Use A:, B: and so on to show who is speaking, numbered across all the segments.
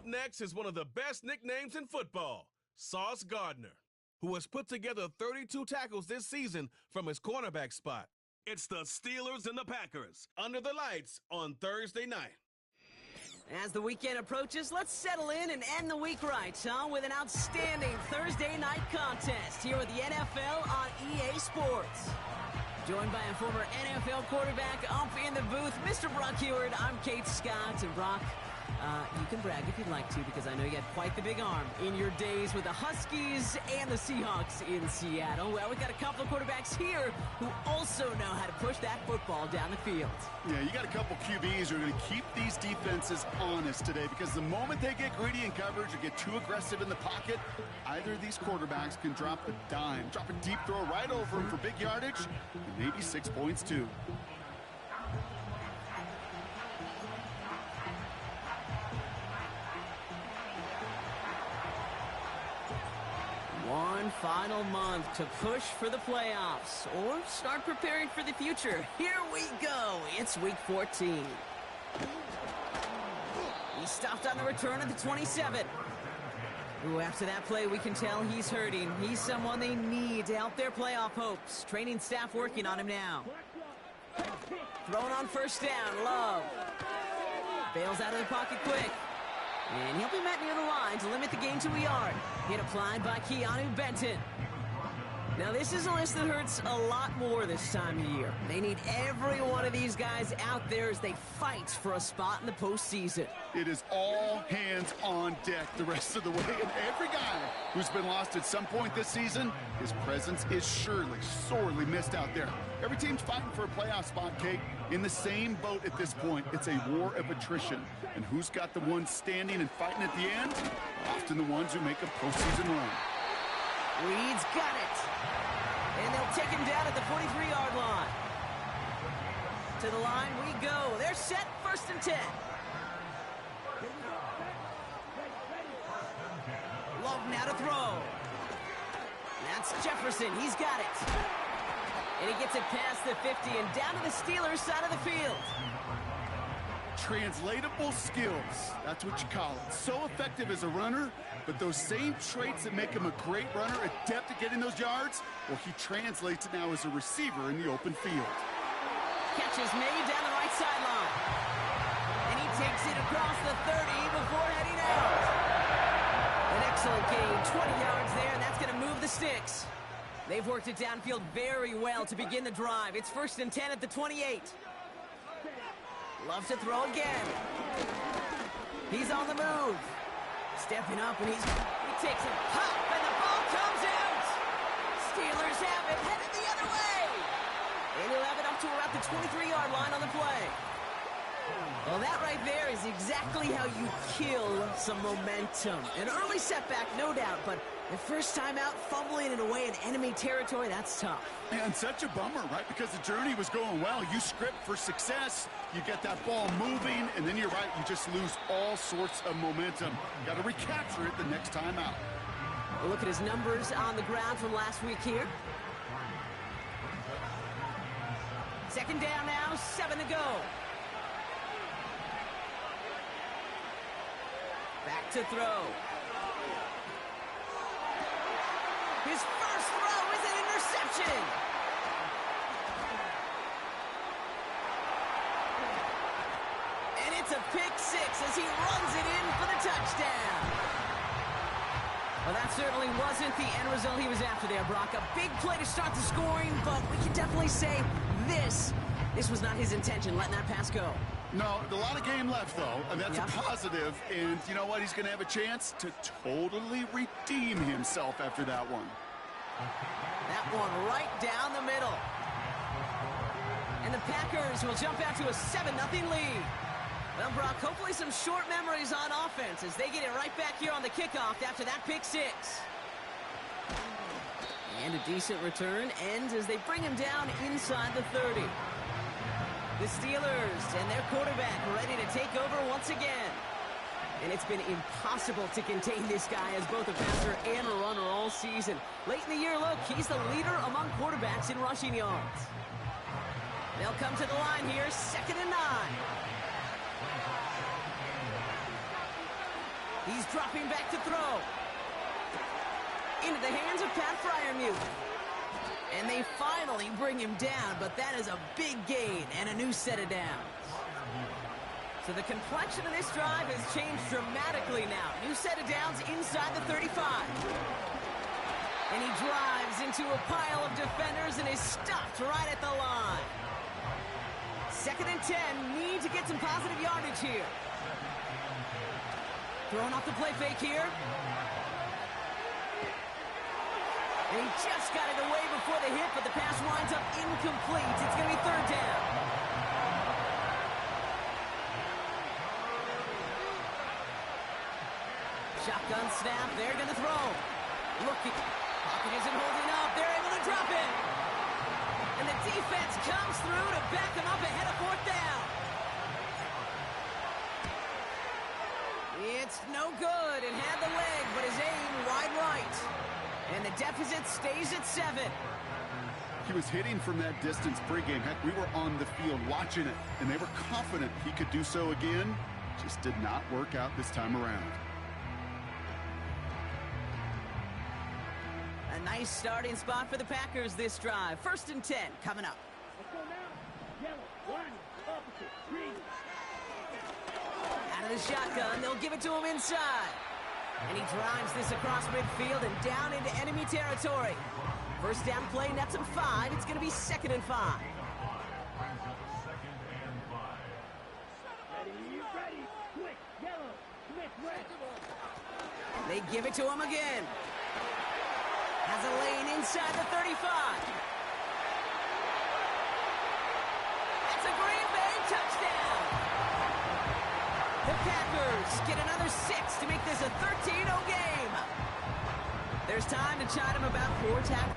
A: next is one of the best nicknames in football, Sauce Gardner, who has put together 32 tackles this season from his cornerback spot. It's the Steelers and the Packers under the lights on Thursday night.
B: As the weekend approaches, let's settle in and end the week right, with an outstanding Thursday night contest here with the NFL on EA Sports. Joined by a former NFL quarterback up in the booth, Mr. Brock Heward. I'm Kate Scott, and Brock, you can brag if you'd like to, because I know you had quite the big arm in your days with the Huskies and the Seahawks in Seattle. Well, we've got a couple of quarterbacks here who also know how to push that football down the field.
C: Yeah, you got a couple QBs who are going to keep these defenses honest today, because the moment they get greedy in coverage or get too aggressive in the pocket, either of these quarterbacks can drop a dime, drop a deep throw right over them for big yardage, and maybe 6 points too.
B: One final month to push for the playoffs or start preparing for the future. Here we go. It's week 14. He stopped on the return at the 27. Ooh, after that play, we can tell he's hurting. He's someone they need to help their playoff hopes. Training staff working on him now. Thrown on first down, Love. Bails out of the pocket quick. And he'll be met near the line to limit the gain to a yard. Hit applied by Keanu Benton. Now, this is a list that hurts a lot more this time of year. They need every one of these guys out there as they fight for a spot in the postseason.
C: It is all hands on deck the rest of the way. And every guy who's been lost at some point this season, his presence is surely sorely missed out there. Every team's fighting for a playoff spot, Kate. In the same boat at this point, it's a war of attrition. And who's got the ones standing and fighting at the end? Often the ones who make a postseason run.
B: Reed's got it. And they'll take him down at the 43-yard line. To the line we go. They're set, 1st and 10. Love now to throw. That's Jefferson. He's got it. And he gets it past the 50 and down to the Steelers' side of the field.
C: Translatable skills. That's what you call it. So effective as a runner, but those same traits that make him a great runner, adept at getting those yards, well, he translates it now as a receiver in the open field.
B: Catch is made down the right sideline. And he takes it across the 30 before heading out. An excellent gain, 20 yards there, and that's going to move the sticks. They've worked it downfield very well to begin the drive. It's 1st and 10 at the 28. Loves to throw again. He's on the move. Stepping up, and he takes a pop, and the ball comes out. Steelers have it, headed the other way. And he'll have it up to around the 23-yard line on the play. Well, that right there is exactly how you kill some momentum. An early setback, no doubt, but the first time out, fumbling it away in enemy territory, that's tough.
C: And such a bummer, right? Because the journey was going well. You script for success, you get that ball moving, and then you're right, you just lose all sorts of momentum. Got to recapture it the next time out.
B: We'll look at his numbers on the ground from last week here. 2nd down now, 7 to go. Back to throw. His first throw is an interception. And it's a pick 6 as he runs it in for the touchdown. Well, that certainly wasn't the end result he was after there, Brock. A big play to start the scoring, but we can definitely say this was not his intention, letting that pass go.
C: No, a lot of game left, though, and that's a positive. And you know what? He's going to have a chance to totally redeem himself after that one.
B: That one right down the middle. And the Packers will jump out to a 7-0 lead. Well, Brock, hopefully some short memories on offense as they get it right back here on the kickoff after that pick 6. And a decent return ends as they bring him down inside the 30. The Steelers and their quarterback ready to take over once again. And it's been impossible to contain this guy as both a passer and a runner all season. Late in the year, look, he's the leader among quarterbacks in rushing yards. They'll come to the line here, 2nd and 9. He's dropping back to throw. Into the hands of Pat Fryermuth. And they finally bring him down, but that is a big gain and a new set of downs. So the complexion of this drive has changed dramatically now. New set of downs inside the 35. And he drives into a pile of defenders and is stopped right at the line. 2nd and 10, need to get some positive yardage here. Throwing off the play fake here. And he just got it away before the hit, but the pass winds up incomplete. It's going to be 3rd down. Shotgun snap, they're going to throw. Looking, pocket isn't holding up, they're able to drop it. And the defense comes through to back him up ahead of 4th down. It's no good. It had the leg, but his aim wide right. And the deficit stays at 7.
C: He was hitting from that distance pregame. Heck, we were on the field watching it, and they were confident he could do so again. Just did not work out this time around.
B: A nice starting spot for the Packers this drive. 1st and 10 coming up.
D: Let's go now. Yellow, 1, opposite, green.
B: Out of the shotgun, they'll give it to him inside. And he drives this across midfield and down into enemy territory. 1st down play, nets him 5. It's going to be 2nd and 5.
D: Ready, quick, yellow, Smith, red.
B: They give it to him again. Has a lane inside the 35. That's a Green Bay touchdown. The Packers get another 6 to make this a 13-0 game. There's time to chide him about 4 tackles.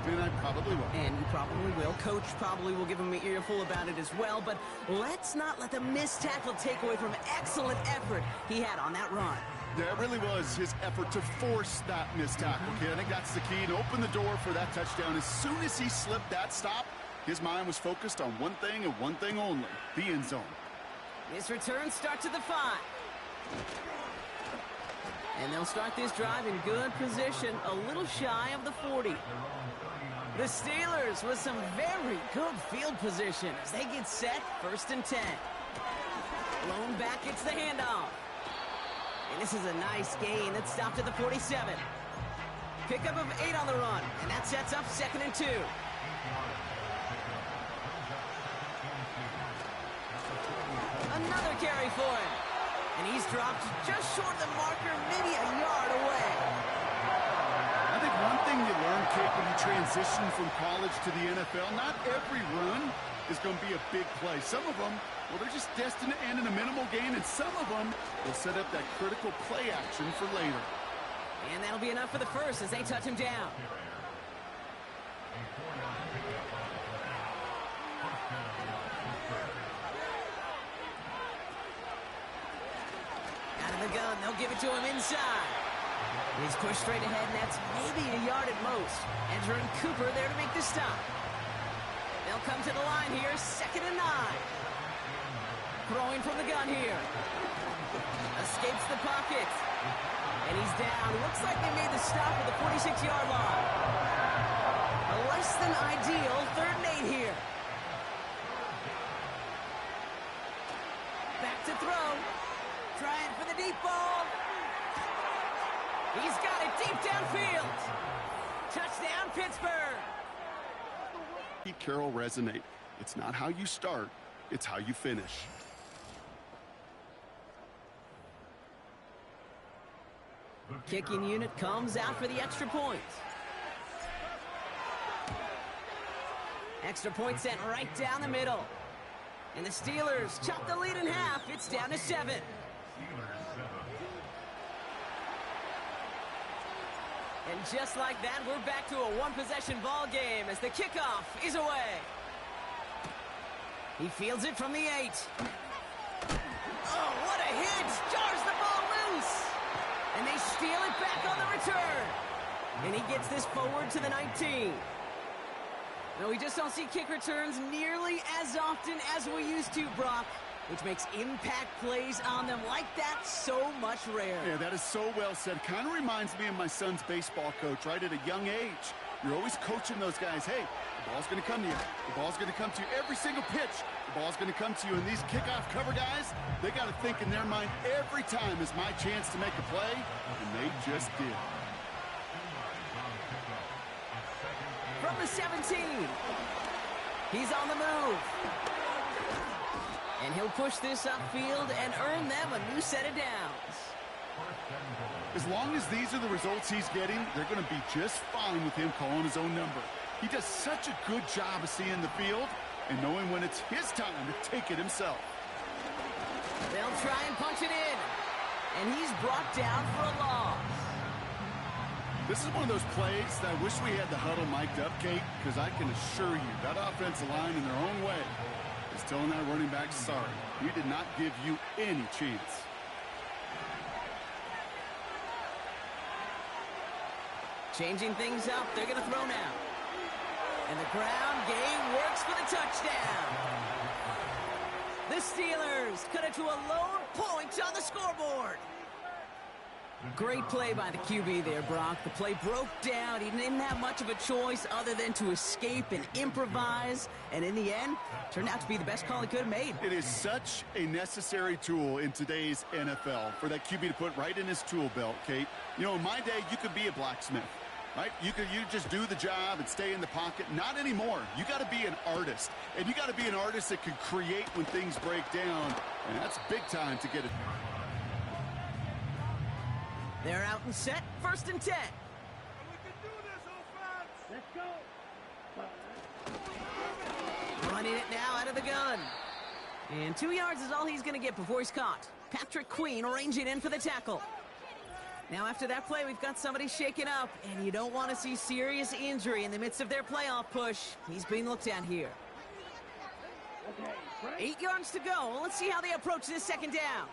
C: And I probably will.
B: And you probably will. Coach probably will give him an earful about it as well, but let's not let the missed tackle take away from excellent effort he had on that run.
C: Yeah, it really was his effort to force that missed tackle, kid. I think that's the key, to open the door for that touchdown. As soon as he slipped that stop, his mind was focused on one thing and one thing only, the end zone.
B: This return starts at the 5. And they'll start this drive in good position, a little shy of the 40. The Steelers with some very good field position as they get set, 1st and 10. Blown back, it's the handoff. And this is a nice gain that stopped at the 47. Pickup of 8 on the run, and that sets up 2nd and 2. Another carry for him. And he's dropped just short of the marker, maybe a yard away.
C: I think one thing you learn, Kate, when you transition from college to the NFL, not every run is going to be a big play. Some of them, well, they're just destined to end in a minimal gain, and some of them will set up that critical play action for later.
B: And that'll be enough for the first as they touch him down. Out of the gun, they'll give it to him inside. He's pushed straight ahead, and that's maybe a yard at most. Edger and Cooper there to make the stop. They'll come to the line here, 2nd and 9. Throwing from the gun here. Escapes the pocket. And he's down. Looks like they made the stop at the 46-yard line. A less than ideal 3rd and 8 here. Back to throw. Trying for the deep ball. He's got it deep downfield. Touchdown, Pittsburgh.
C: Pete Carroll resonate. It's not how you start, it's how you finish.
B: Kicking unit comes out for the extra point. Extra point sent right down the middle. And the Steelers chop the lead in half. It's down to 7. And just like that, we're back to a one-possession ball game as the kickoff is away. He fields it from the 8. Oh, what a hit! Jars the ball loose! And they steal it back on the return. And he gets this forward to the 19. No, we just don't see kick returns nearly as often as we used to, Brock, which makes impact plays on them like that so much rarer.
C: Yeah, that is so well said. Kind of reminds me of my son's baseball coach, right at a young age. You're always coaching those guys, hey, the ball's going to come to you. The ball's going to come to you every single pitch. The ball's going to come to you. And these kickoff cover guys, they got to think in their mind every time is my chance to make a play, and they just did.
B: From the 17, he's on the move. And he'll push this upfield and earn them a new set of downs.
C: As long as these are the results he's getting, they're going to be just fine with him calling his own number. He does such a good job of seeing the field and knowing when it's his time to take it himself.
B: They'll try and punch it in. And he's brought down for a loss.
C: This is one of those plays that I wish we had the huddle mic'd up, Kate, because I can assure you that offensive line in their own way is telling that running back, sorry, we did not give you any chance.
B: Changing things up, they're going to throw now. And the ground game works for the touchdown. The Steelers cut it to a lone point on the scoreboard. Great play by the QB there, Brock. The play broke down. He didn't have much of a choice other than to escape and improvise. And in the end, turned out to be the best call he could have made.
C: It is such a necessary tool in today's NFL for that QB to put right in his tool belt, Kate. You know, in my day, you could be a blacksmith, right? You just do the job and stay in the pocket. Not anymore. You got to be an artist. And you got to be an artist that can create when things break down. And that's big time to get it.
B: They're out and set. 1st and 10.
D: Let's go.
B: Running it now out of the gun. And 2 yards is all he's going to get before he's caught. Patrick Queen arranging in for the tackle. Now after that play, we've got somebody shaken up, and you don't want to see serious injury in the midst of their playoff push. He's being looked at here. 8 yards to go. Let's see how they approach this 2nd down.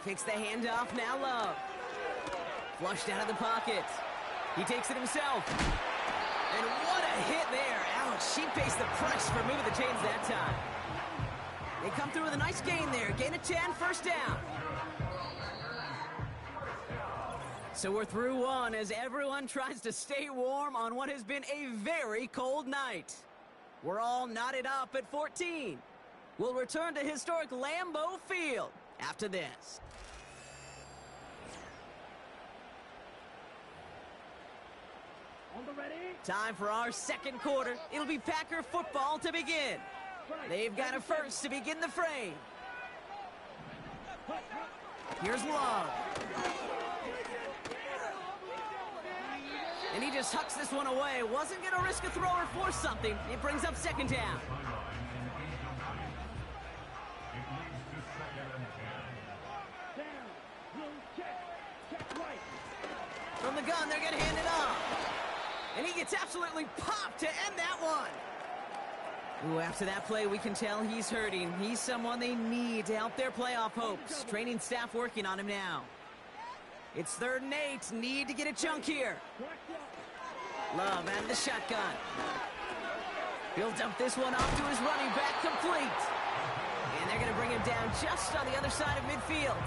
B: Takes the handoff, now Love. Flushed out of the pocket. He takes it himself. And what a hit there. Alex, she faced the press for moving the chains that time. They come through with a nice gain there. Gain of 10, 1st down. So we're through one as everyone tries to stay warm on what has been a very cold night. We're all knotted up at 14. We'll return to historic Lambeau Field after this.
D: On the ready.
B: Time for our 2nd quarter. It'll be Packer football to begin. They've got a first to begin the frame. Here's Love. And he just hucks this one away. Wasn't going to risk a throw or force something. It brings up 2nd down. From the gun, they're going to hand it off. And he gets absolutely popped to end that one. Ooh, after that play, we can tell he's hurting. He's someone they need to help their playoff hopes. Training staff working on him now. It's 3rd and 8. Need to get a chunk here. Love out of the shotgun. He'll dump this one off to his running back, complete. And they're going to bring him down just on the other side of midfield.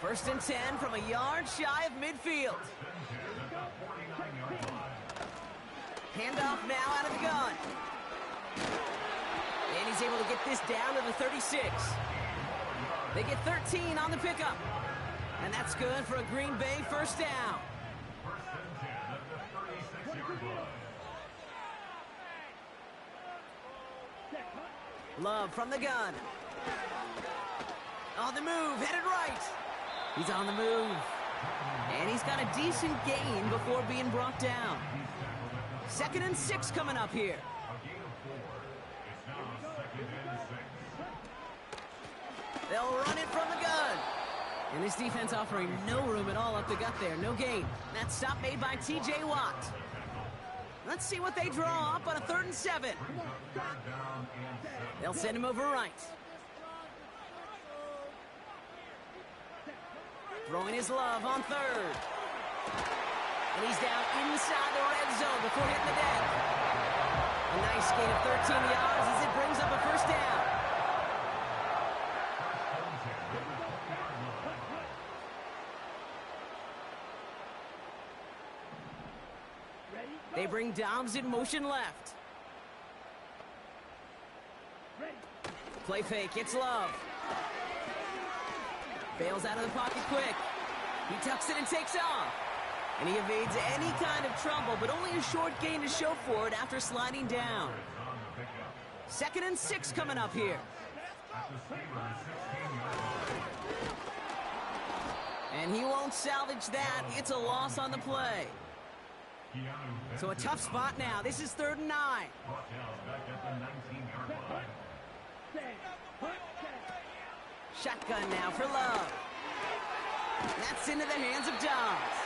B: 1st and 10 from a yard shy of midfield. Handoff now out of the gun. And he's able to get this down to the 36. They get 13 on the pickup. And that's good for a Green Bay 1st down. Love from the gun. On the move, headed right. He's on the move. And he's got a decent gain before being brought down. 2nd and 6 coming up here. They'll run it from the gun. And this defense offering no room at all up the gut there. No gain. That stop made by T.J. Watt. Let's see what they draw up on a 3rd and 7. They'll send him over right. Throwing his love on 3rd. And he's down inside the red zone before hitting the deck. A nice gain of 13 yards as it brings up a 1st down. They bring Dobbs in motion left. Play fake, it's Love. Bails out of the pocket quick. He tucks it and takes off. And he evades any kind of trouble, but only a short gain to show for it after sliding down. 2nd and 6 coming up here. And he won't salvage that. It's a loss on the play. So a tough spot now. This is 3rd and 9. Shotgun now for Love. That's into the hands of Dobbs.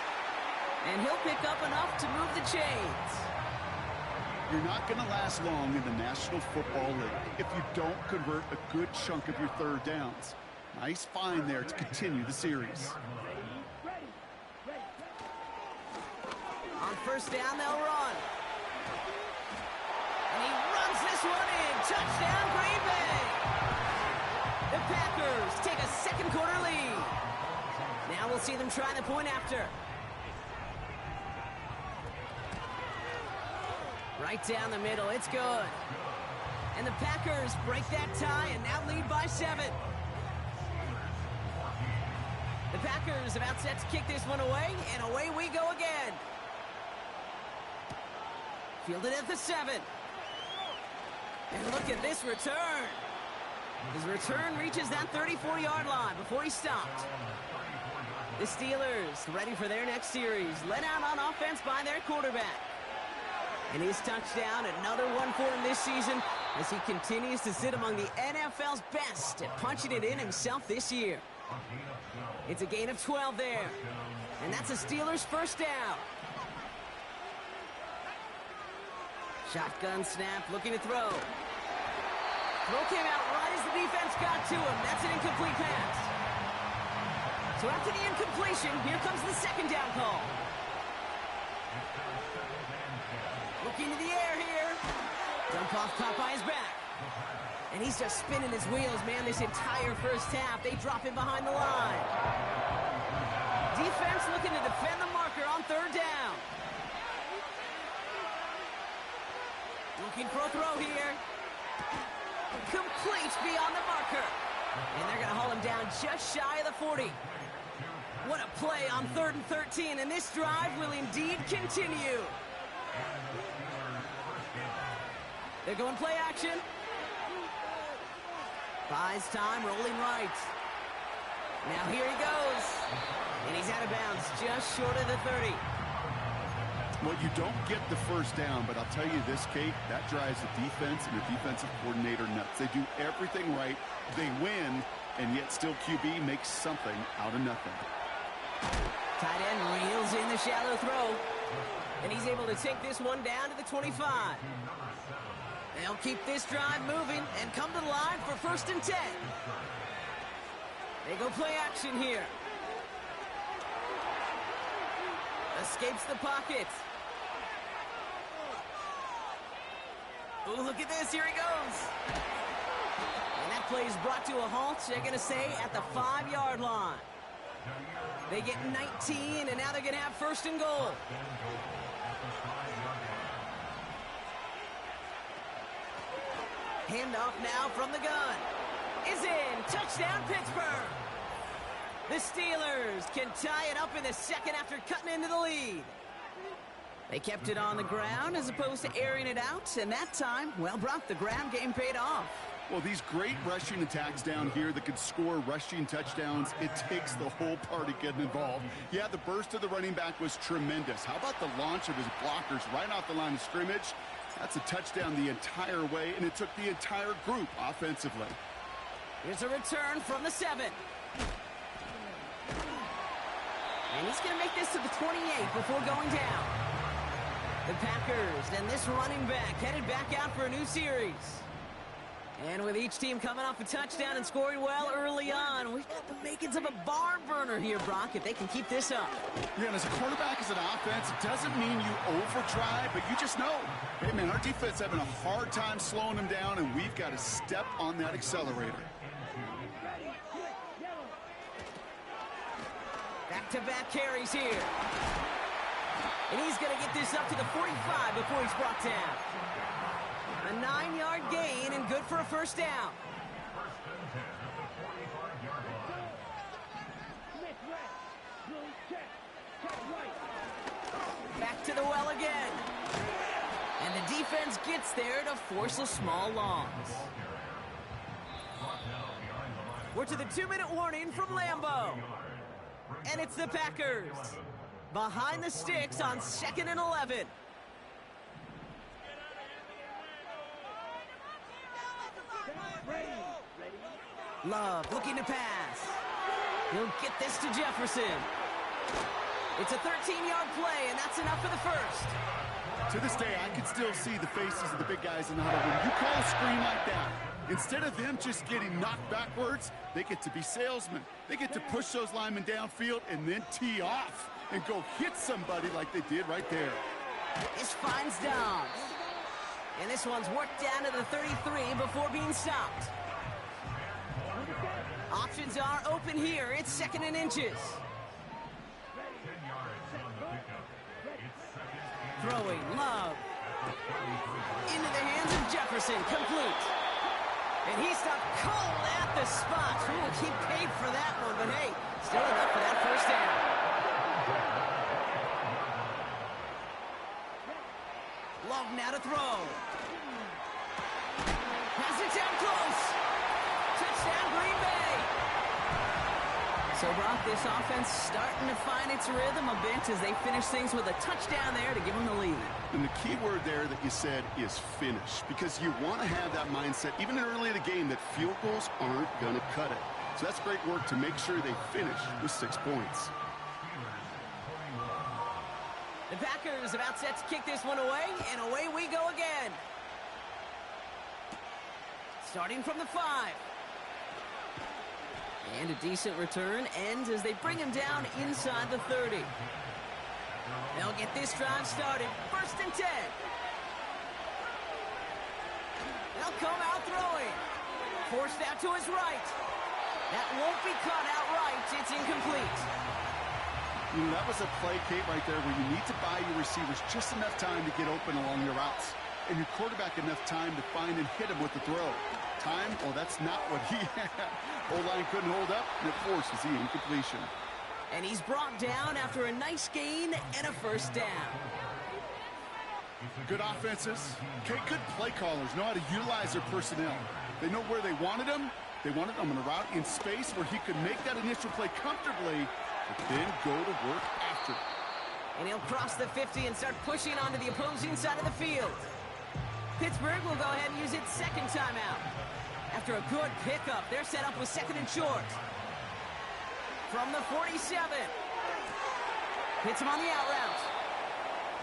B: And he'll pick up enough to move the chains.
C: You're not going to last long in the National Football League if you don't convert a good chunk of your 3rd downs. Nice find there to continue the series.
B: On 1st down, they'll run. And he runs this one in. Touchdown, Green Bay. The Packers take a 2nd quarter lead. Now we'll see them try the point after. Right down the middle, it's good. And the Packers break that tie and now lead by 7. The Packers about set to kick this one away, and away we go again. Fielded at the 7. And look at this return. His return reaches that 34-yard line before he stopped. The Steelers ready for their next series. Led out on offense by their quarterback. And his touchdown, another one for him this season as he continues to sit among the NFL's best at punching it in himself this year. It's a gain of 12 there. And that's a Steelers 1st down. Shotgun snap, looking to throw. Throw came out right as the defense got to him. That's an incomplete pass. So after the incompletion, here comes the 2nd down call. Looking to the air here. Dump off caught by his back. And he's just spinning his wheels, man, this entire 1st half. They drop him behind the line. Defense looking to defend the marker on 3rd down. Looking for a throw here. Complete beyond the marker. And they're going to haul him down just shy of the 40. What a play on 3rd and 13, and this drive will indeed continue. They're going play action. Buys time, rolling right. Now here he goes. And he's out of bounds, just short of the 30.
C: Well, you don't get the 1st down, but I'll tell you this, Kate, that drives the defense and the defensive coordinator nuts. They do everything right. They win, and yet still QB makes something out of nothing.
B: Tight end reels in the shallow throw. And he's able to take this one down to the 25. They'll keep this drive moving and come to the line for 1st and 10. They go play action here. Escapes the pocket. Oh, look at this. Here he goes. And that play is brought to a halt, they're going to say, at the 5-yard line. They get 19, and now they're going to have 1st and goal. Handoff now from the gun. Is in. Touchdown, Pittsburgh. The Steelers can tie it up in the 2nd after cutting into the lead. They kept it on the ground as opposed to airing it out, and that time, well, Brock, the ground game paid off.
C: Well, these great rushing attacks down here that could score rushing touchdowns, it takes the whole party getting involved. Yeah, the burst of the running back was tremendous. How about the launch of his blockers right off the line of scrimmage? That's a touchdown the entire way, and it took the entire group offensively.
B: Here's a return from the 7. And he's going to make this to the 28 before going down. The Packers and this running back headed back out for a new series. And with each team coming off a touchdown and scoring well early on, we've got the makings of a barn burner here, Brock, if they can keep this up.
C: Yeah, and as a quarterback, as an offense, it doesn't mean you overdrive, but you just know, hey, man, our defense having a hard time slowing them down, and we've got to step on that accelerator.
B: Back-to-back carries here. And he's going to get this up to the 45 before he's brought down. A 9-yard gain and good for a first down. Back to the well again. And the defense gets there to force a small loss. We're to the 2-minute warning from Lambeau. And it's the Packers. Behind the sticks on 2nd and 11. Love looking to pass. He'll get this to Jefferson. It's a 13-yard play, and that's enough for the first.
C: To this day, I can still see the faces of the big guys in the huddle. When you call a screen like that, instead of them just getting knocked backwards, they get to be salesmen. They get to push those linemen downfield and then tee off and go hit somebody like they did right there.
B: This finds Downs. And this one's worked down to the 33 before being stopped. Options are open here. It's 2nd and inches. Throwing Love. Into the hands of Jefferson. Complete. And he stopped cold at the spot. Who will keep paid for that one? But hey, still enough for that first down. Love now to throw. Pass it down close. Touchdown, Green Bay. So, Brock, this offense starting to find its rhythm a bit as they finish things with a touchdown there to give them the lead.
C: And the key word there that you said is finish, because you want to have that mindset, even early in the game, that field goals aren't going to cut it. So that's great work to make sure they finish with 6 points.
B: The Packers about set to kick this one away, and away we go again. Starting from the 5. And a decent return ends as they bring him down inside the 30. They'll get this drive started. 1st and 10. They'll come out throwing. Forced out to his right. That won't be caught outright. It's incomplete.
C: You know, that was a play, Kate, right there where you need to buy your receivers just enough time to get open along your routes. And your quarterback enough time to find and hit him with the throw. Time? Well, that's not what he had. O-line couldn't hold up, and it forces the incompletion.
B: And he's brought down after a nice gain and a first down.
C: Good offenses, good play callers know how to utilize their personnel. They know where they wanted him. They wanted him on a route in space where he could make that initial play comfortably, but then go to work after.
B: And he'll cross the 50 and start pushing onto the opposing side of the field. Pittsburgh will go ahead and use its 2nd timeout. After a good pickup, they're set up with 2nd and short. From the 47. Hits him on the out route.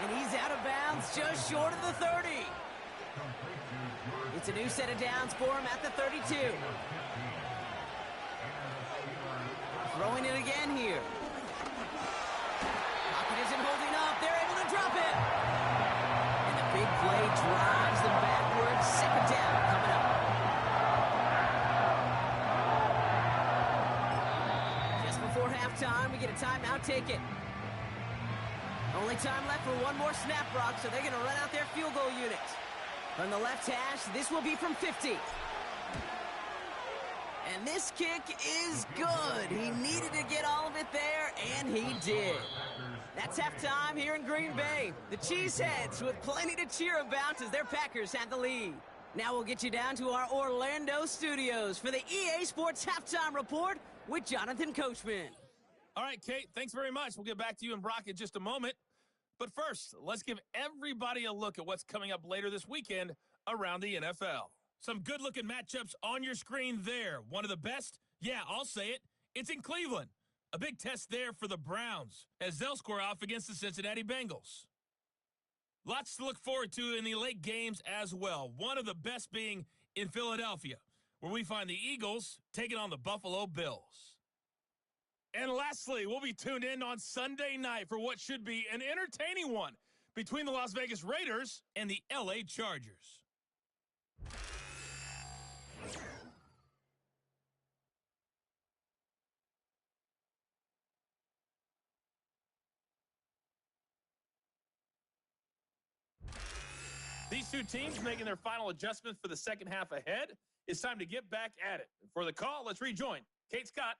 B: And he's out of bounds just short of the 30. It's a new set of downs for him at the 32. Throwing it again here. Pocket isn't holding up. They're able to drop it. And the big play drives them backwards. 2nd down coming up. Just before halftime, we get a timeout taken. Only time left for one more snap, Brock, so they're going to run out their field goal unit. From the left hash, this will be from 50. And this kick is good. He needed to get all of it there, and he did. That's halftime here in Green Bay. The Cheeseheads with plenty to cheer about as their Packers have the lead. Now we'll get you down to our Orlando studios for the EA Sports Halftime Report with Jonathan Coachman.
E: All right, Kate, thanks very much. We'll get back to you and Brock in just a moment. But first, let's give everybody a look at what's coming up later this weekend around the NFL. Some good-looking matchups on your screen there. One of the best? Yeah, I'll say it. It's in Cleveland. A big test there for the Browns as they'll square off against the Cincinnati Bengals. Lots to look forward to in the late games as well. One of the best being in Philadelphia, where we find the Eagles taking on the Buffalo Bills. And lastly, we'll be tuned in on Sunday night for what should be an entertaining one between the Las Vegas Raiders and the LA Chargers. These two teams making their final adjustments for the second half ahead. It's time to get back at it. For the call, let's rejoin Kate Scott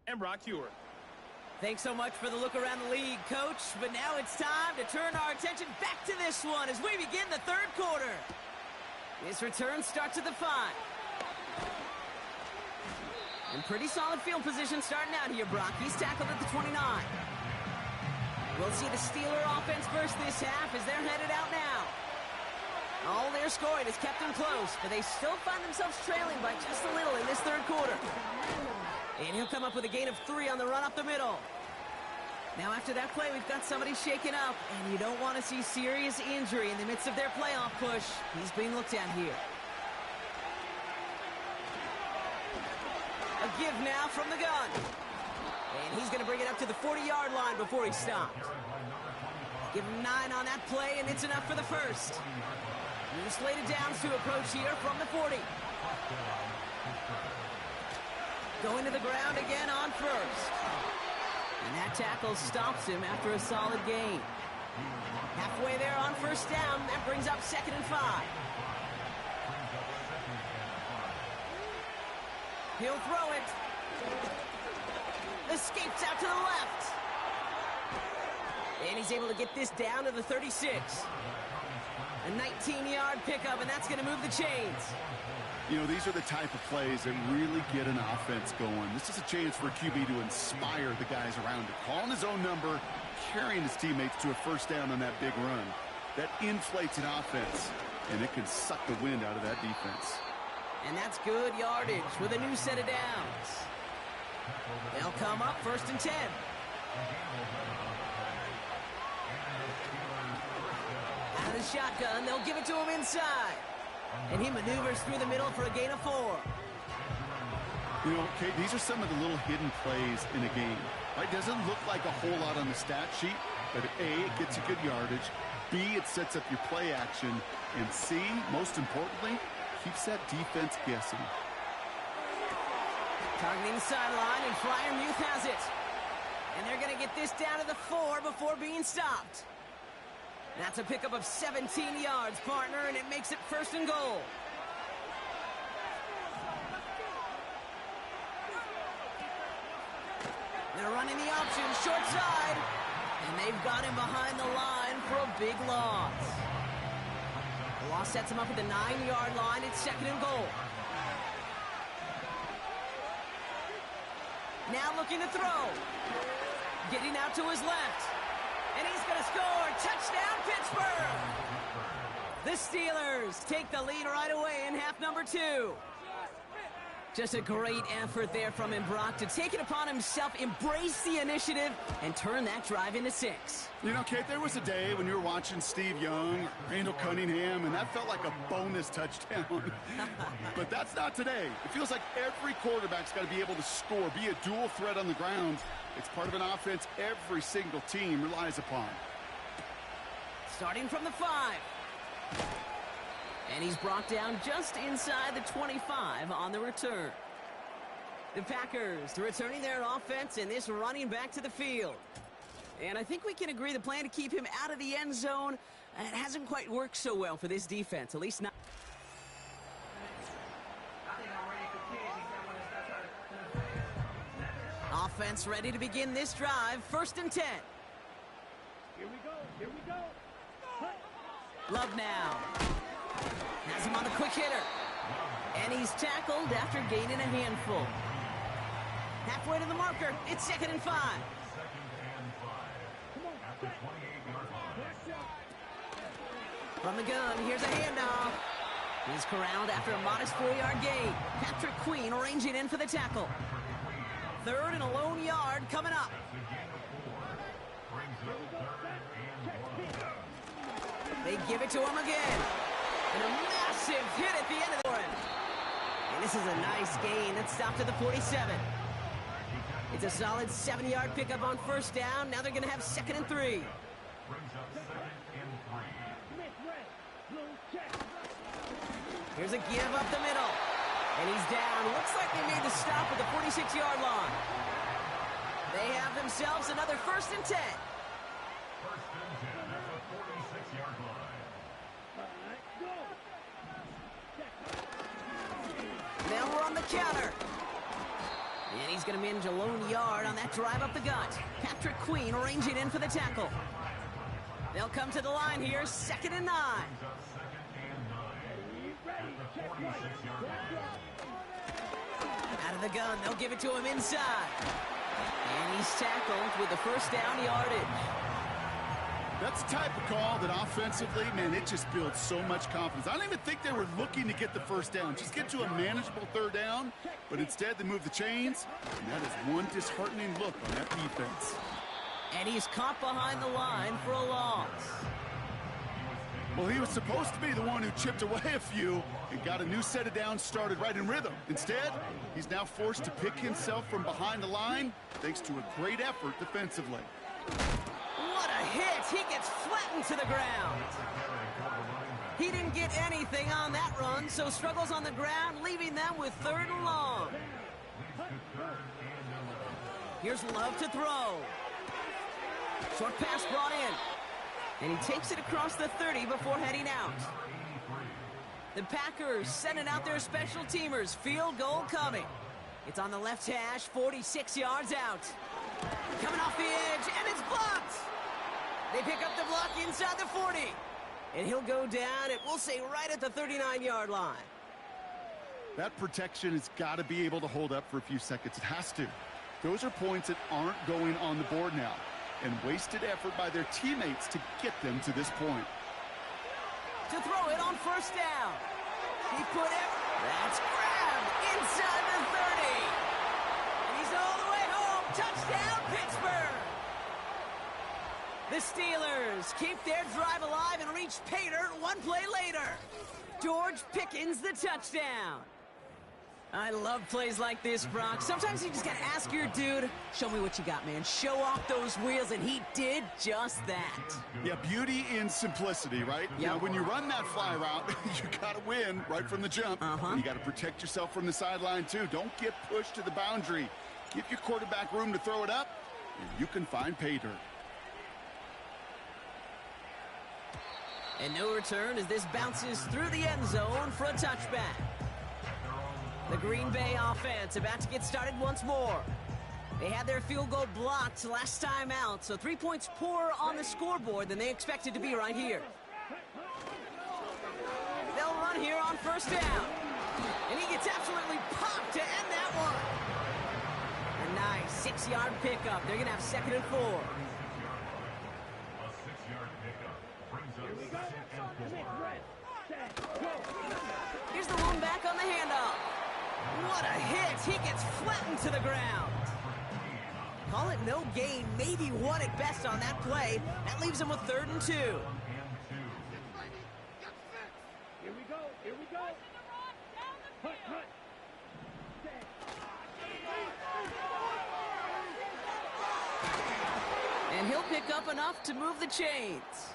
E: and Brock Hewer.
B: Thanks so much for the look around the league, Coach. But now it's time to turn our attention back to this one as we begin the third quarter. This return starts at the 5. And pretty solid field position starting out here, Brock. He's tackled at the 29. We'll see the Steeler offense first this half as they're headed out now. All their scoring has kept them close, but they still find themselves trailing by just a little in this third quarter. And he'll come up with a gain of 3 on the run up the middle. Now after that play, we've got somebody shaken up, and you don't want to see serious injury in the midst of their playoff push. He's being looked at here. A give now from the gun. And he's going to bring it up to the 40-yard line before he stopped. Give him 9 on that play, and it's enough for the first. New slated downs to approach here from the 40. Going to the ground again on first. And that tackle stops him after a solid gain. Halfway there on first down. That brings up 2nd and 5. He'll throw it. Escapes out to the left. And he's able to get this down to the 36. A 19-yard pickup, and that's going to move the chains.
C: You know, these are the type of plays that really get an offense going. This is a chance for a QB to inspire the guys around him. Calling his own number, carrying his teammates to a first down on that big run. That inflates an offense, and it can suck the wind out of that defense.
B: And that's good yardage with a new set of downs. They'll come up 1st and 10. Out of the shotgun, they'll give it to him inside. And he maneuvers through the middle for a gain of 4.
C: You know, Kate, these are some of the little hidden plays in a game. Right? Doesn't look like a whole lot on the stat sheet, but A, it gets you good yardage. B, it sets up your play action. And C, most importantly, keeps that defense guessing.
B: Targeting the sideline, and Freiermuth has it. And they're going to get this down to the 4 before being stopped. That's a pickup of 17 yards, partner, and it makes it 1st and goal. They're running the option, short side. And they've got him behind the line for a big loss. The loss sets him up at the 9-yard line. It's 2nd and goal. Now looking to throw. Getting out to his left. And he's going to score. Touchdown, Pittsburgh! The Steelers take the lead right away in half number 2. Just a great effort there from him, Brock, to take it upon himself, embrace the initiative, and turn that drive into 6.
C: You know, Kate, there was a day when you were watching Steve Young, Randall Cunningham, and that felt like a bonus touchdown. But that's not today. It feels like every quarterback's got to be able to score, be a dual threat on the ground. It's part of an offense every single team relies upon.
B: Starting from the 5. And he's brought down just inside the 25 on the return. The Packers returning their offense and this running back to the field. And I think we can agree the plan to keep him out of the end zone, it hasn't quite worked so well for this defense, at least not. Offense ready to begin this drive, 1st and 10.
D: Here we go, here we go.
B: Love now. Has him on the quick hitter. And he's tackled after gaining a handful. Halfway to the marker. It's 2nd and 5. From the gun, here's a handoff. He's corralled after a modest 4-yard gain. Patrick Queen arranging in for the tackle. 3rd and a lone yard coming up. They They give it to him again. And a massive hit at the end of the run. And this is a nice gain. It's stopped at the 47. It's a solid 7-yard pickup on first down. Now they're going to have 2nd and 3. Here's a give up the middle. And he's down. Looks like they made the stop at the 46-yard line. They have themselves another 1st and 10.
F: First and 10 at the 46-yard line.
B: Now we're on the counter. And he's going to manage a lone yard on that drive up the gut. Patrick Queen arranging in for the tackle. They'll come to the line here, 2nd and 9. Out of the gun, they'll give it to him inside. And he's tackled with the first down yardage.
C: That's the type of call that offensively, man, it just builds so much confidence. I don't even think they were looking to get the first down. Just get to a manageable 3rd down, but instead they move the chains, and that is one disheartening look on that defense.
B: And he's caught behind the line for a loss.
C: Well, he was supposed to be the one who chipped away a few and got a new set of downs started right in rhythm. Instead, he's now forced to pick himself from behind the line thanks to a great effort defensively.
B: What a hit! He gets flattened to the ground. He didn't get anything on that run, so struggles on the ground, leaving them with 3rd and long. Here's Love to throw. Short pass brought in. And he takes it across the 30 before heading out. The Packers sending out their special teamers. Field goal coming. It's on the left hash, 46 yards out. Coming off the edge, and it's blocked. They pick up the block inside the 40. And he'll go down, and we'll say right at the 39-yard line.
C: That protection has got to be able to hold up for a few seconds. It has to. Those are points that aren't going on the board now, and wasted effort by their teammates to get them to this point.
B: To throw it on first down. He put it. That's grabbed inside the 30. And he's all the way home. Touchdown, Pittsburgh. The Steelers keep their drive alive and reach pay dirt one play later. George Pickens the touchdown. I love plays like this, Brock. Sometimes you just got to ask your dude, show me what you got, man. Show off those wheels, and he did just that.
C: Yeah, beauty in simplicity, right?
B: Yep.
C: Now, when you run that fly route, you got to win right from the jump. You got to protect yourself from the sideline, too. Don't get pushed to the boundary. Give your quarterback room to throw it up, and you can find pay dirt.
B: And no return as this bounces through the end zone for a touchback. The Green Bay offense about to get started once more. They had their field goal blocked last time out, so 3 points poorer on the scoreboard than they expected to be right here. They'll run here on first down. And he gets absolutely popped to end that one. A nice 6-yard pickup. They're going to have 2nd and 4.
F: A 6-yard pickup brings up 2nd and 4.
B: Here's the one back on the handoff. What a hit! He gets flattened to the ground. Call it no gain, maybe one at best on that play. That leaves him with 3rd and 2.
D: Here we go. Here we go. Hut, hut.
B: And he'll pick up enough to move the chains.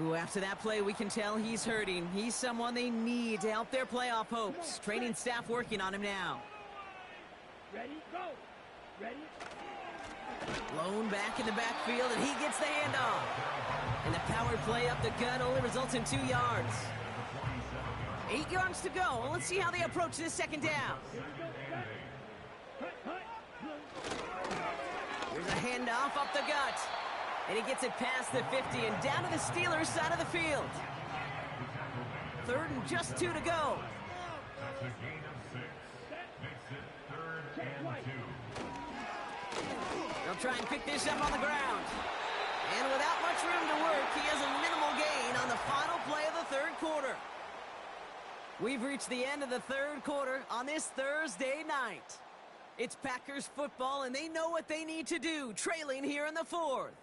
B: Ooh, after that play, we can tell he's hurting. He's someone they need to help their playoff hopes. Training staff working on him now.
D: Ready, go. Ready.
B: Blown back in the backfield, and he gets the handoff. And the power play up the gut only results in 2 yards. 8 yards to go. Let's see how they approach this 2nd down. Here's a handoff up the gut. And he gets it past the 50 and down to the Steelers' side of the field. 3rd and just 2 to go.
F: That's a gain of 6. Makes it 3rd and 2.
B: They'll try and pick this up on the ground. And without much room to work, he has a minimal gain on the final play of the 3rd quarter. We've reached the end of the 3rd quarter on this Thursday night. It's Packers football, and they know what they need to do, trailing here in the 4th.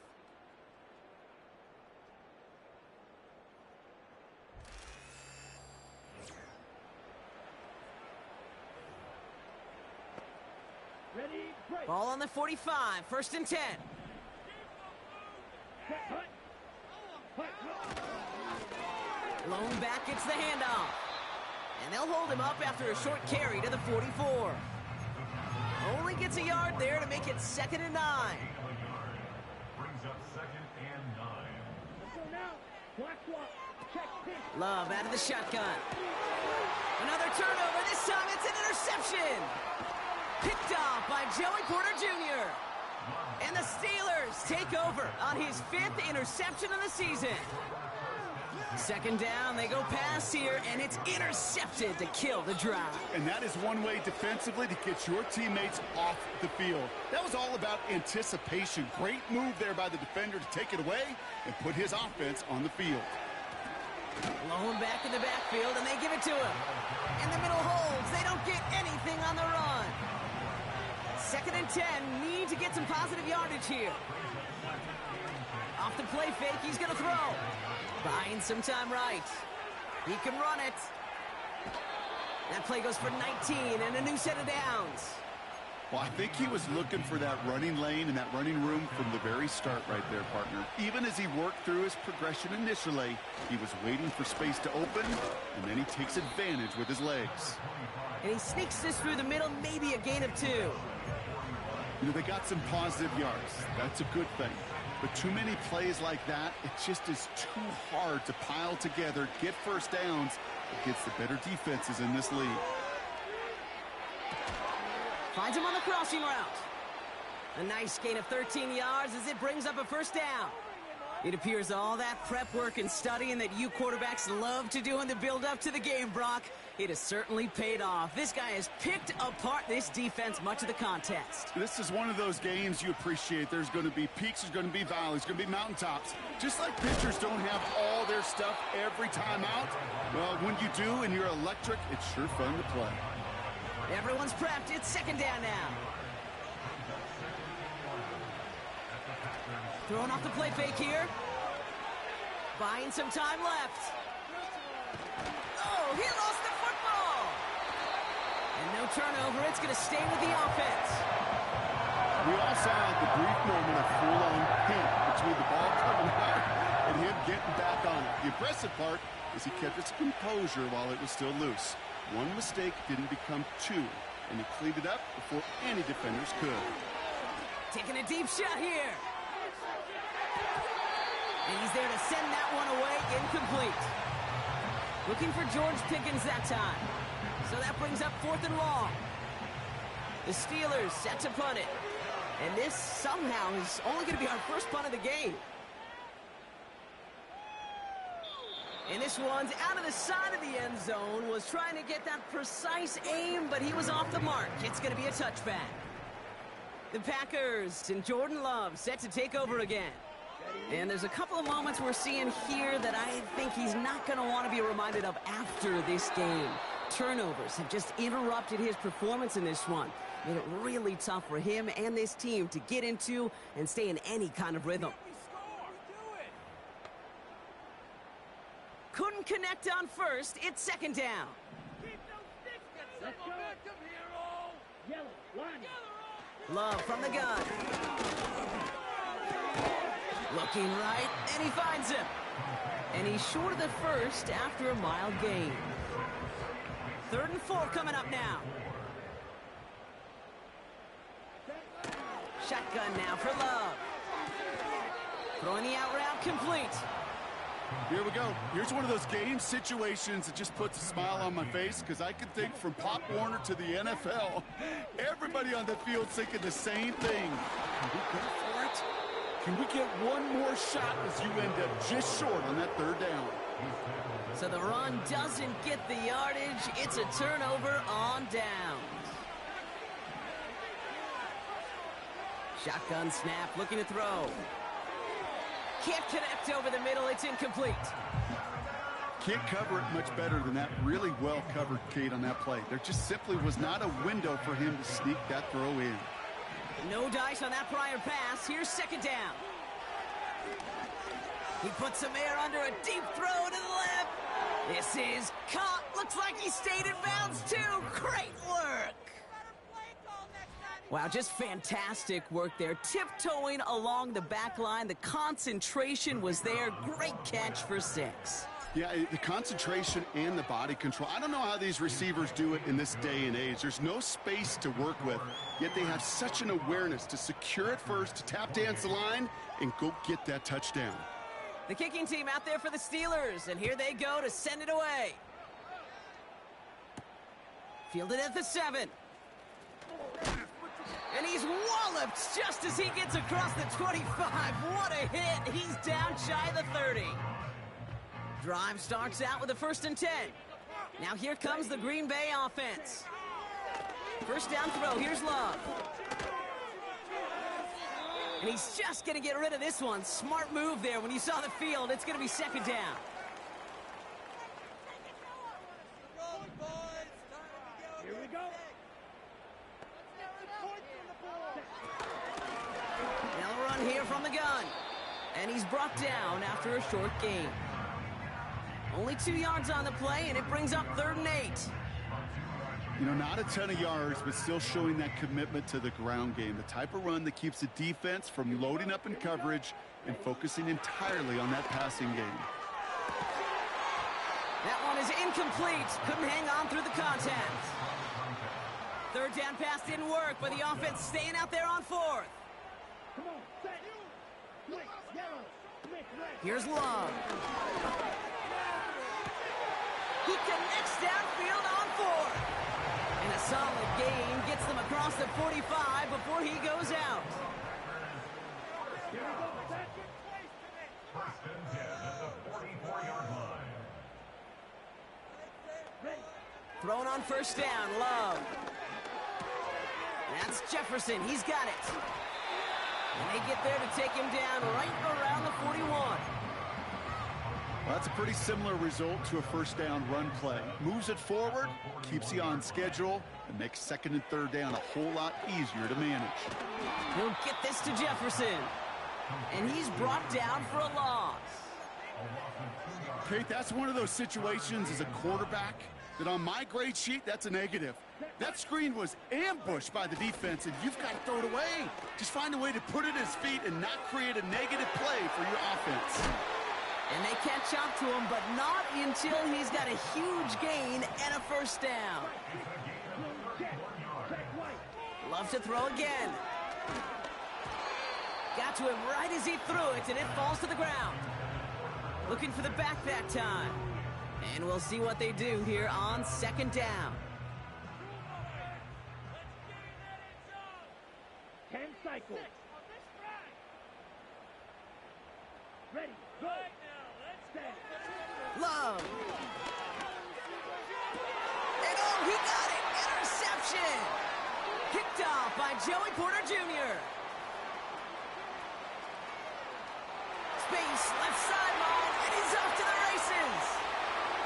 B: Ball on the 45, 1st and 10. Lone back gets the handoff. And they'll hold him up after a short carry to the 44. Only gets a yard there to make it 2nd and 9.
F: Brings up 2nd and 9.
B: Love out of the shotgun. Another turnover. This time it's an interception. Picked off by Joey Porter Jr. And the Steelers take over on his 5th interception of the season. 2nd down, they go pass here, and it's intercepted to kill the drive.
C: And that is one way defensively to get your teammates off the field. That was all about anticipation. Great move there by the defender to take it away and put his offense on the field.
B: Blown back in the backfield, and they give it to him. And the middle holds. They don't get anything on the run. 2nd and 10, need to get some positive yardage here. Off the play fake, he's going to throw. Buying some time right. He can run it. That play goes for 19 and a new set of downs.
C: Well, I think he was looking for that running lane and that running room from the very start right there, partner. Even as he worked through his progression initially, he was waiting for space to open, and then he takes advantage with his legs.
B: And he sneaks this through the middle, maybe a gain of 2.
C: You know, they got some positive yards. That's a good thing. But too many plays like that, it just is too hard to pile together, get first downs against the better defenses in this league.
B: Finds him on the crossing route. A nice gain of 13 yards as it brings up a 1st down. It appears all that prep work and studying that you quarterbacks love to do in the build-up to the game, Brock, it has certainly paid off. This guy has picked apart this defense much of the contest.
C: This is one of those games you appreciate. There's going to be peaks, there's going to be valleys, there's going to be mountaintops. Just like pitchers don't have all their stuff every time out, well, when you do and you're electric, it's sure fun to play.
B: Everyone's prepped. It's 2nd down now. Throwing off the play fake here. Buying some time left. Oh, he lost the football. And no turnover. It's going to stay with the offense.
C: We all saw the brief moment of full-on panic between the ball coming out and him getting back on it. The impressive part is he kept his composure while it was still loose. One mistake didn't become 2, and he cleaned it up before any defenders could.
B: Taking a deep shot here. And he's there to send that one away, incomplete. Looking for George Pickens that time. So that brings up 4th and long. The Steelers set to punt it. And this somehow is only going to be our first punt of the game. And this one's out of the side of the end zone. Was trying to get that precise aim, but he was off the mark. It's going to be a touchback. The Packers and Jordan Love set to take over again. And there's a couple of moments we're seeing here that I think he's not going to want to be reminded of after this game. Turnovers have just interrupted his performance in this one. Made it really tough for him and this team to get into and stay in any kind of rhythm. Couldn't connect on 1st. It's 2nd down.
D: Let's go. Yellow, line.
B: Love from the gun. Looking right, and he finds him. And he's short of the 1st after a mild gain. 3rd and 4 coming up now. Shotgun now for Love. Throwing the out route complete.
C: Here we go. Here's one of those game situations that just puts a smile on my face because I can think from Pop Warner to the NFL. Everybody on the field thinking the same thing. Can we go for it? Can we get one more shot as you end up just short on that 3rd down?
B: So the run doesn't get the yardage. It's a turnover on downs. Shotgun snap, looking to throw. Can't connect over the middle. It's incomplete.
C: Can't cover it much better than that really well covered Kate on that play. There just simply was not a window for him to sneak that throw in.
B: No dice on that prior pass. Here's 2nd down. He puts some air under a deep throw to the left. This is caught. Looks like he stayed in bounds too. Great work. Wow, just fantastic work there. Tiptoeing along the back line. The concentration was there. Great catch for 6.
C: Yeah, the concentration and the body control. I don't know how these receivers do it in this day and age. There's no space to work with, yet they have such an awareness to secure it first, to tap dance the line, and go get that touchdown.
B: The kicking team out there for the Steelers, and here they go to send it away. Fielded at the 7. And he's walloped just as he gets across the 25. What a hit. He's down shy of the 30. Drive starts out with a 1st and 10. Now here comes the Green Bay offense. First down throw. Here's Love. And he's just going to get rid of this one. Smart move there. When you saw the field, it's going to be 2nd down.
D: Here we go.
B: They'll run here from the gun. And he's brought down after a short gain. Only 2 yards on the play, and it brings up 3rd and 8.
C: You know, not a ton of yards, but still showing that commitment to the ground game. The type of run that keeps the defense from loading up in coverage and focusing entirely on that passing game.
B: That one is incomplete. Couldn't hang on through the contact. 3rd down pass didn't work, but the offense staying out there on 4th.
D: Come on, set. Switch, yellow. Switch, red.
B: Here's Love. He connects downfield on 4th. And a solid gain gets them across the 45 before he goes out.
D: Here we go, set.
F: First and 10 at the 44-yard line.
D: Ready.
B: Thrown on 1st down, Love. That's Jefferson. He's got it. And they get there to take him down right around the 41.
C: Well, that's a pretty similar result to a 1st down run play. Moves it forward, keeps you on schedule, and makes 2nd and 3rd down a whole lot easier to manage.
B: He'll get this to Jefferson. And he's brought down for a loss.
C: Kate, that's one of those situations as a quarterback that on my grade sheet, that's a negative. That screen was ambushed by the defense, and you've got to throw it away. Just find a way to put it at his feet and not create a negative play for your offense.
B: And they catch up to him, but not until he's got a huge gain and a 1st down. Love to throw again. Got to him right as he threw it, and it falls to the ground. Looking for the back that time. And we'll see what they do here on 2nd down.
D: 10 cycles. Ready, go. Stand.
B: Love. And oh, he got it! Interception! Kicked off by Joey Porter Jr. Space, left sideline, and he's off to the races.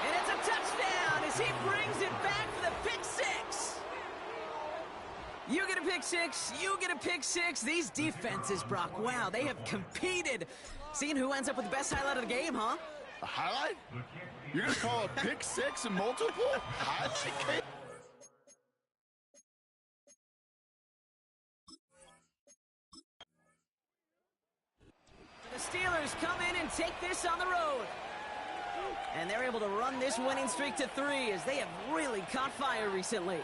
B: And it's a touchdown as he brings it back for the pick 6. You get a pick 6, you get a pick 6. These defenses, Brock, wow, they have competed. Seeing who ends up with the best highlight of the game, huh?
C: A highlight? You're going to call a pick 6 and multiple? Highlight?
B: The Steelers come in and take this on the road. And they're able to run this winning streak to 3 as they have really caught fire recently.